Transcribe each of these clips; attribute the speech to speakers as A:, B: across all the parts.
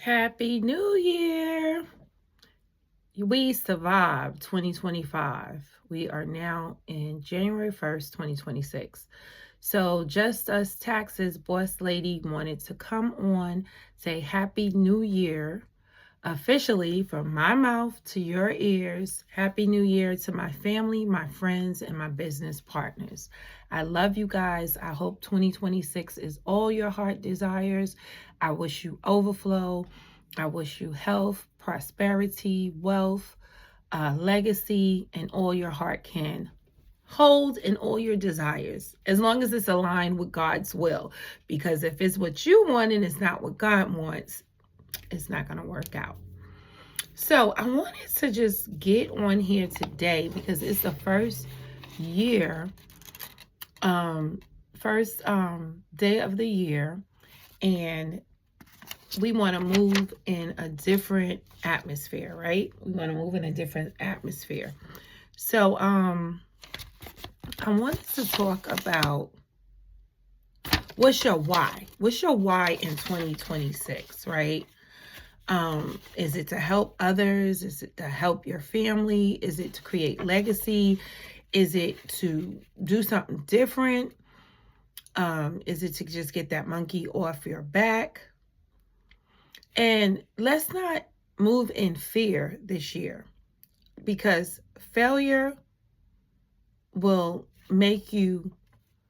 A: Happy New Year! We survived 2025. We are now in January 1st, 2026. So, just us taxes, boss lady wanted to come on, say Happy New Year officially from my mouth to your ears. Happy New Year to my family, my friends, and my business partners. I love you guys. I hope 2026 is all your heart desires. I wish you overflow. I wish you health, prosperity, wealth, legacy, and all your heart can hold and all your desires, as long as it's aligned with God's will. Because if it's what you want and it's not what God wants, it's not going to work out. So I wanted to just get on here today because it's the first year, first day of the year, and we want to move in a different atmosphere, right? We want to move in a different atmosphere. So I wanted to talk about what's your why? What's your why in 2026, right? Is it to help others? Is it to help your family? Is it to create legacy? Is it to do something different? Is it to just get that monkey off your back? And let's not move in fear this year, because failure will make you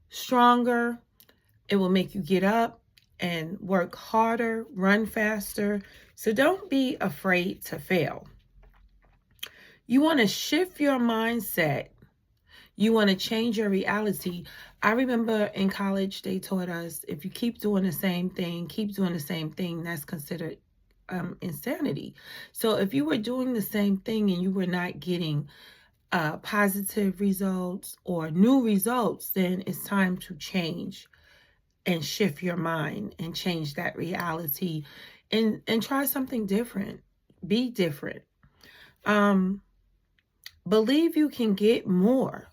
A: stronger. It will make you get up and work harder, run faster. So don't be afraid to fail. You want to shift your mindset. You want to change your reality. I remember in college, they taught us if you keep doing the same thing, that's considered insanity. So if you were doing the same thing and you were not getting positive results or new results, then it's time to change and shift your mind and change that reality and try something different. Be different. Believe you can get more.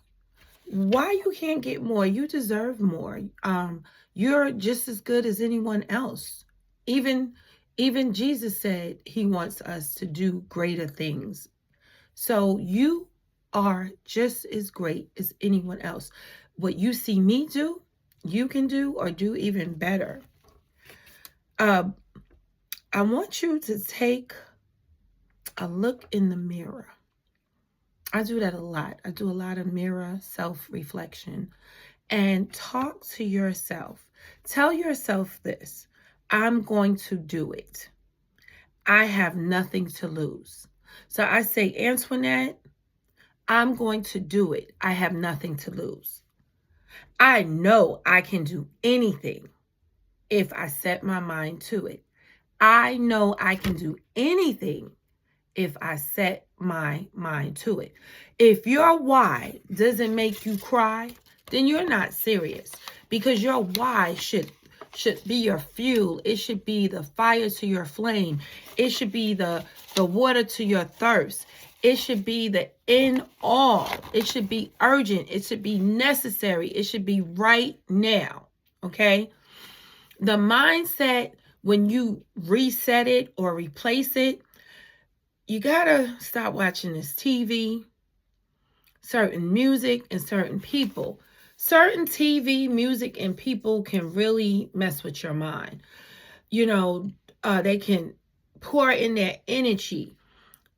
A: Why you can't get more? You deserve more. You're just as good as anyone else. Even Jesus said he wants us to do greater things. So you are just as great as anyone else. What you see me do, you can do or do even better. I want you to take a look in the mirror. I do that a lot. I do a lot of mirror self-reflection and talk to yourself. Tell yourself this: I'm going to do it. I have nothing to lose. So I say, Antoinette, I'm going to do it. I have nothing to lose. I know I can do anything if I set my mind to it. I know I can do anything if I set my mind to it. If your why doesn't make you cry, then you're not serious, because your why should be your fuel. It should be the fire to your flame. It should be the water to your thirst. It should be the end all. It should be urgent. It should be necessary. It should be right now. Okay? The mindset, when you reset it or replace it, you gotta stop watching this TV, certain music, and certain people. Certain TV, music, and people can really mess with your mind. You know, they can pour in their energy.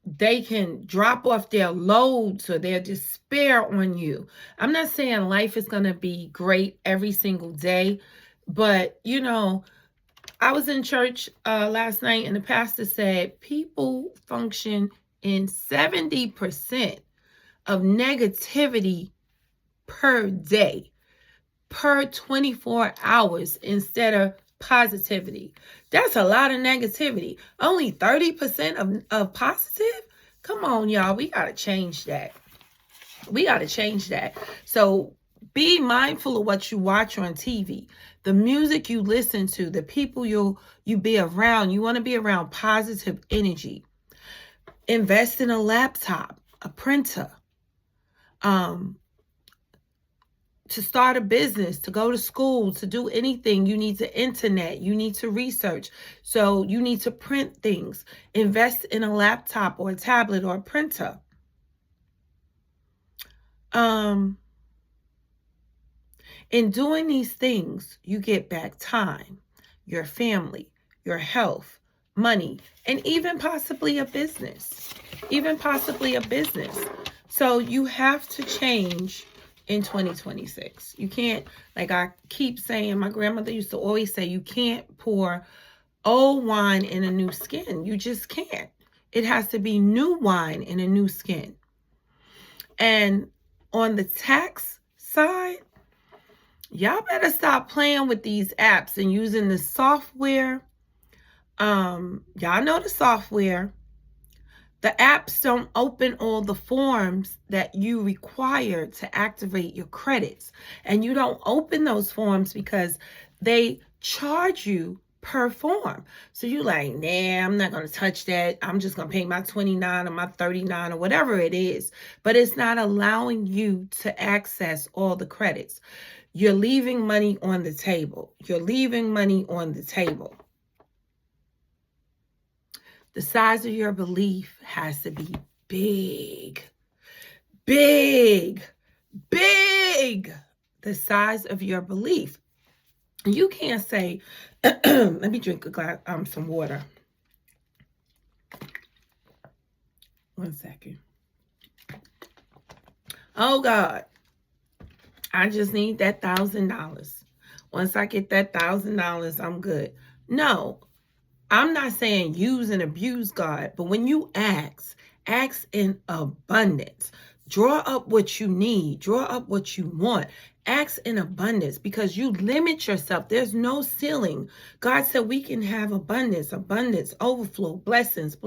A: They can drop off their loads or their despair on you. I'm not saying life is going to be great every single day, but, you know, I was in church last night and the pastor said people function in 70% of negativity per day, per 24 hours, instead of positivity. That's a lot of negativity. Only 30% of positive? Come on, y'all. We got to change that. We got to change that. So be mindful of what you watch on TV, the music you listen to, the people you be around. You want to be around positive energy. Invest in a laptop, a printer, to start a business, to go to school, to do anything, you need the internet, you need to research. So you need to print things, invest in a laptop or a tablet or a printer. In doing these things, you get back time, your family, your health, money, and even possibly a business. So you have to change in 2026. You can't, like I keep saying, my grandmother used to always say, you can't pour old wine in a new skin. You just can't. It has to be new wine in a new skin. And on the tax side, y'all better stop playing with these apps and using the software. Y'all know the software. The apps don't open all the forms that you require to activate your credits. And you don't open those forms because they charge you per form. So you're like, nah, I'm not going to touch that. I'm just going to pay my $29 or my $39 or whatever it is. But it's not allowing you to access all the credits. You're leaving money on the table. The size of your belief has to be big. The size of your belief. You can't say, let me drink a glass, some water. 1 second. Oh God, I just need that $1,000. Once I get that $1,000, I'm good. No. I'm not saying use and abuse God, but when you ask in abundance. Draw up what you need. Draw up what you want. Ask in abundance because you limit yourself. There's no ceiling. God said we can have abundance, overflow, blessings.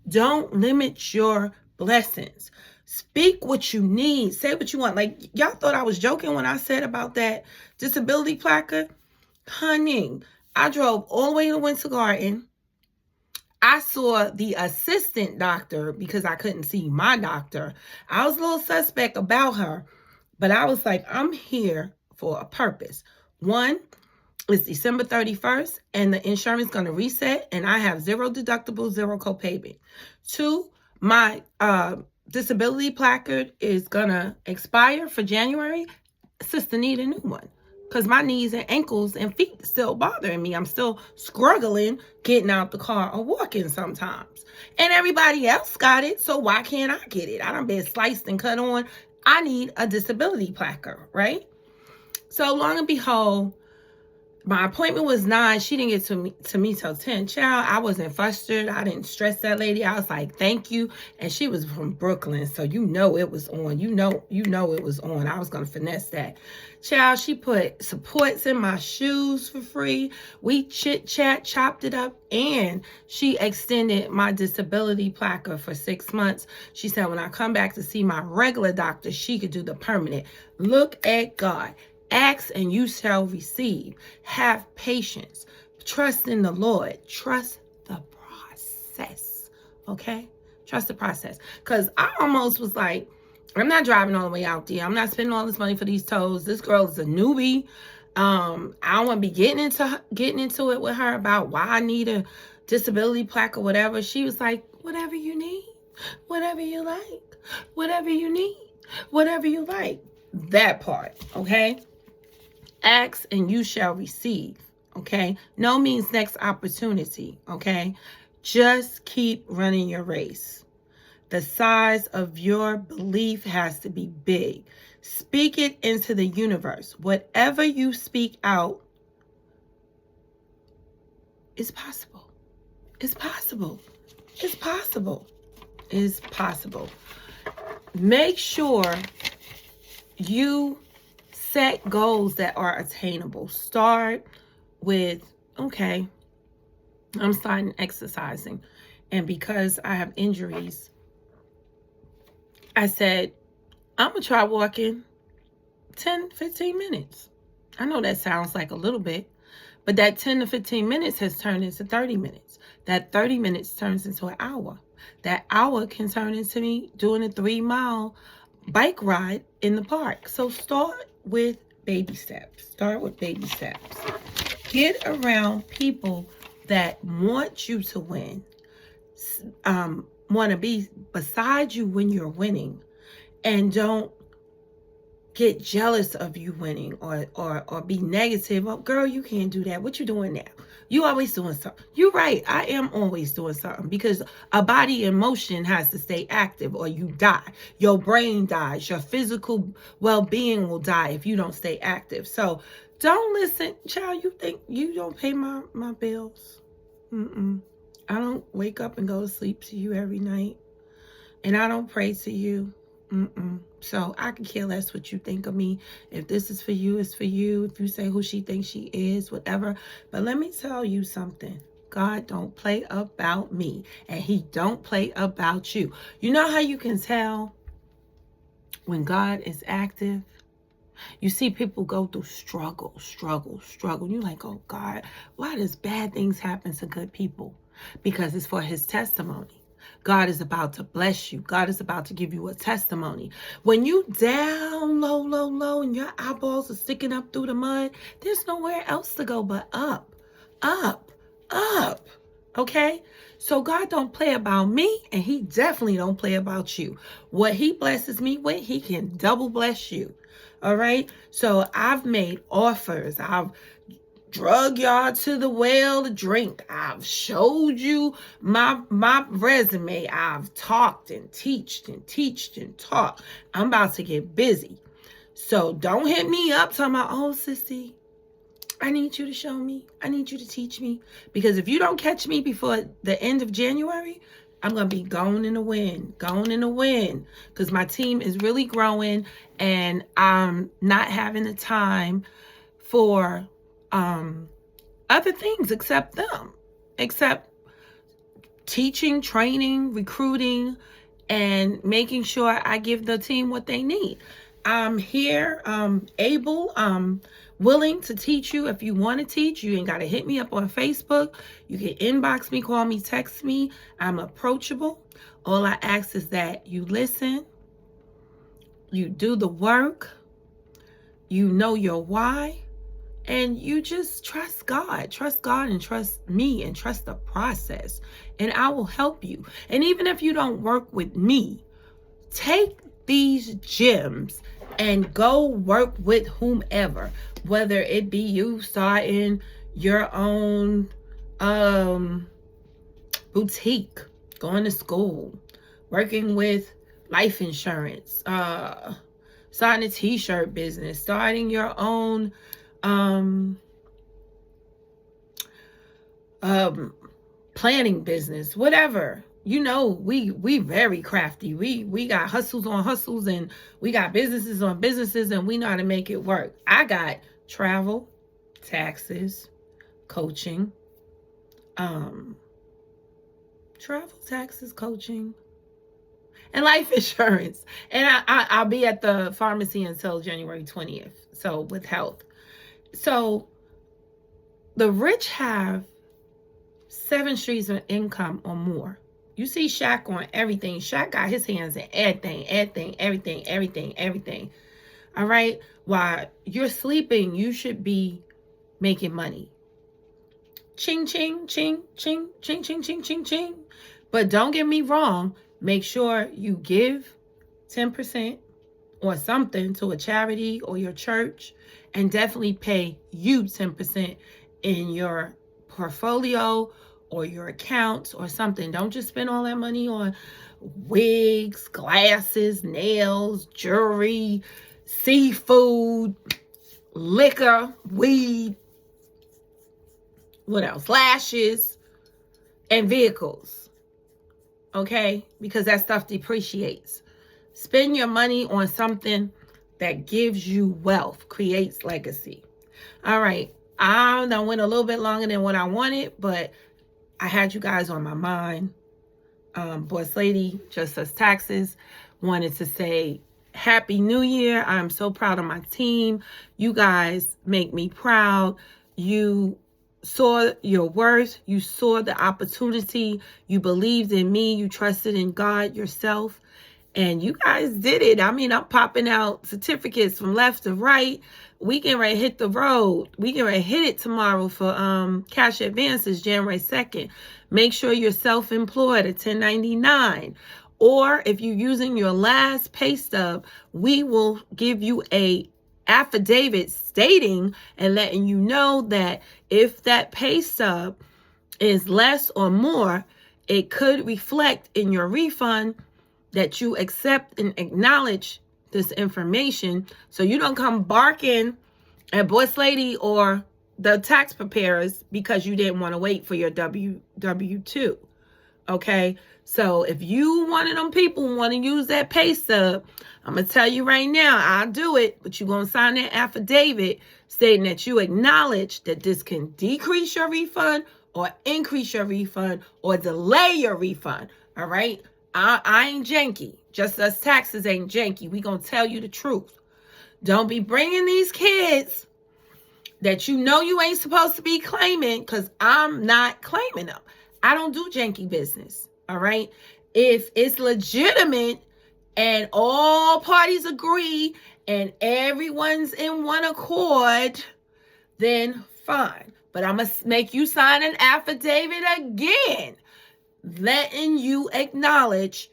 A: Don't limit your blessings. Speak what you need. Say what you want. Like, y'all thought I was joking when I said about that disability placard? Honey, I drove all the way to Winter Garden. I saw the assistant doctor because I couldn't see my doctor. I was a little suspect about her, but I was like, I'm here for a purpose. One, it's December 31st and the insurance is going to reset and I have zero deductible, zero copayment. Two, my disability placard is going to expire for January. Sister need a new one. Because my knees and ankles and feet still bothering me. I'm still struggling getting out the car or walking sometimes. And everybody else got it, so why can't I get it? I done been sliced and cut on. I need a disability placard, right? So long and behold, my appointment was 9. She didn't get to me till 10. Child, I wasn't frustrated. I didn't stress that lady. I was like, thank you. And she was from Brooklyn, so you know it was on. You know it was on. I was going to finesse that. Child, she put supports in my shoes for free. We chit-chat, chopped it up, and she extended my disability placard for 6 months. She said when I come back to see my regular doctor, she could do the permanent. Look at God. Ask and you shall receive. Have patience. Trust in the Lord. Trust the process. Okay? Trust the process. Because I almost was like, I'm not driving all the way out there. I'm not spending all this money for these toes. This girl is a newbie. I don't want to be getting into it with her about why I need a disability plaque or whatever. She was like, whatever you need, whatever you like, whatever you need, whatever you like. That part, okay? Ask and you shall receive, okay? No means next opportunity, okay? Just keep running your race. The size of your belief has to be big. Speak it into the universe. Whatever you speak out is possible. It's possible. It's possible. It's possible. Make sure you set goals that are attainable. Start with, okay, I'm starting exercising. And because I have injuries, I said, I'm going to try walking 10, 15 minutes. I know that sounds like a little bit, but that 10 to 15 minutes has turned into 30 minutes. That 30 minutes turns into an hour. That hour can turn into me doing a 3-mile bike ride in the park. So start with baby steps. Start with baby steps. Get around people that want you to win, want to be beside you when you're winning, and don't get jealous of you winning or be negative. Oh, girl, you can't do that. What you doing now? You always doing something. You're right. I am always doing something, because a body in motion has to stay active or you die. Your brain dies. Your physical well-being will die if you don't stay active. So don't listen. Child, you think you don't pay my bills? I don't wake up and go to sleep to you every night. And I don't pray to you. So I can care less what you think of me. If this is for you, it's for you. If you say who she thinks she is, whatever. But let me tell you something. God don't play about me, and he don't play about you. You know how you can tell when God is active? You see people go through struggle. You're like, oh God, why does bad things happen to good people? Because it's for his testimony. God is about to bless you. God is about to give you a testimony. When you down low, and your eyeballs are sticking up through the mud, there's nowhere else to go but up. Okay? So God don't play about me, and he definitely don't play about you. What he blesses me with, he can double bless you. All right? So I've made offers. I've drug y'all to the well to drink. I've showed you my resume. I've talked and teached and taught. I'm about to get busy. So don't hit me up talking about, oh, sissy, I need you to show me. I need you to teach me. Because if you don't catch me before the end of January, I'm going to be going in the wind. Because my team is really growing, and I'm not having the time for other things except teaching, training, recruiting, and making sure I give the team what they need. I'm here, able, willing to teach you. If you want to teach, you ain't got to hit me up on Facebook. You can inbox me, call me, text me. I'm approachable. All I ask is that you listen, you do the work, you know your why, and you just trust God and trust me and trust the process, and I will help you. And even if you don't work with me, take these gems and go work with whomever, whether it be you starting your own boutique, going to school, working with life insurance, starting a t-shirt business, starting your own planning business, whatever. You know, we very crafty. We got hustles on hustles, and we got businesses on businesses, and we know how to make it work. I got travel, taxes, coaching, and life insurance. And I'll be at the pharmacy until January 20th. So with health. So the rich have 7 streams of income or more. You see Shaq on everything. Shaq got his hands in everything. All right? While you're sleeping, you should be making money. Ching, ching, ching, ching, ching, ching, ching, ching, ching. But don't get me wrong. Make sure you give 10% or something to a charity or your church, and definitely pay you 10% in your portfolio or your accounts or something. Don't just spend all that money on wigs, glasses, nails, jewelry, seafood, liquor, weed, what else? Lashes, and vehicles. Okay? Because that stuff depreciates. Spend your money on something that gives you wealth, creates legacy. All right. I done went a little bit longer than what I wanted, but I had you guys on my mind. Boss Lady Just Does Taxes wanted to say Happy New Year. I'm so proud of my team. You guys make me proud. You saw your worth. You saw the opportunity. You believed in me. You trusted in God yourself. And you guys did it. I mean, I'm popping out certificates from left to right. We can ready hit the road. We can ready hit it tomorrow for cash advances January 2nd. Make sure you're self-employed at 1099. Or if you're using your last pay stub, we will give you a affidavit stating and letting you know that if that pay stub is less or more, it could reflect in your refund that you accept and acknowledge this information, so you don't come barking at Boss Lady or the tax preparers because you didn't want to wait for your W-2. Okay, so if you one of them people who want to use that pay stub, I'm gonna tell you right now, I'll do it, but you're gonna sign that affidavit stating that you acknowledge that this can decrease your refund or increase your refund or delay your refund. All right, I ain't janky. Just us taxes ain't janky. We gonna tell you the truth. Don't be bringing these kids that you know you ain't supposed to be claiming, because I'm not claiming them. I don't do janky business. All right. If it's legitimate and all parties agree and everyone's in one accord, then fine. But I'm going to make you sign an affidavit again, letting you acknowledge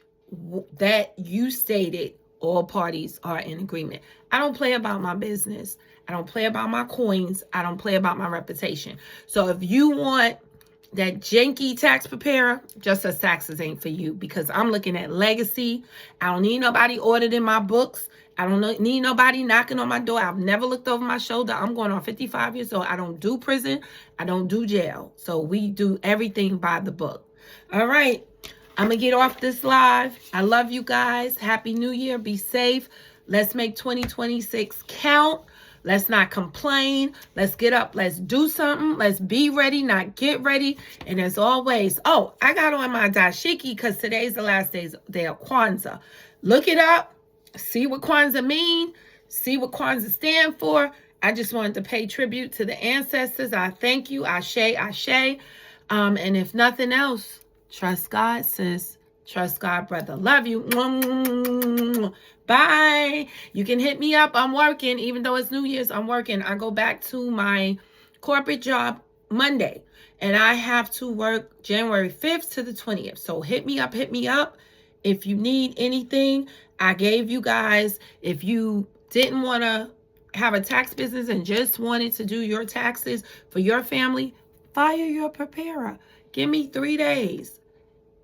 A: that you stated all parties are in agreement. I don't play about my business. I don't play about my coins. I don't play about my reputation. So if you want that janky tax preparer, Just Us Taxes ain't for you, because I'm looking at legacy. I don't need nobody auditing my books. I don't need nobody knocking on my door. I've never looked over my shoulder. I'm going on 55 years old. I don't do prison. I don't do jail. So we do everything by the book. All right. I'm going to get off this live. I love you guys. Happy New Year. Be safe. Let's make 2026 count. Let's not complain. Let's get up. Let's do something. Let's be ready, not get ready. And as always, oh, I got on my dashiki because today's the last day of Kwanzaa. Look it up. See what Kwanzaa mean. See what Kwanzaa stand for. I just wanted to pay tribute to the ancestors. I thank you. Ashe, ashe. And if nothing else, trust God, sis. Trust God, brother. Love you. Bye. You can hit me up. I'm working. Even though it's New Year's, I'm working. I go back to my corporate job Monday. And I have to work January 5th to the 20th. So hit me up. Hit me up. If you need anything, I gave you guys. If you didn't want to have a tax business and just wanted to do your taxes for your family, fire your preparer. Give me 3 days.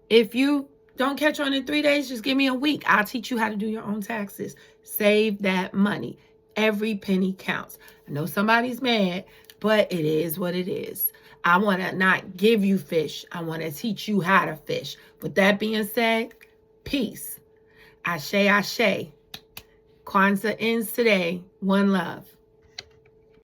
A: If you don't catch on in 3 days, just give me a week. I'll teach you how to do your own taxes. Save that money. Every penny counts. I know somebody's mad, but it is what it is. I want to not give you fish. I want to teach you how to fish. With that being said, peace. Ashe, ashe. Kwanzaa ends today. One love.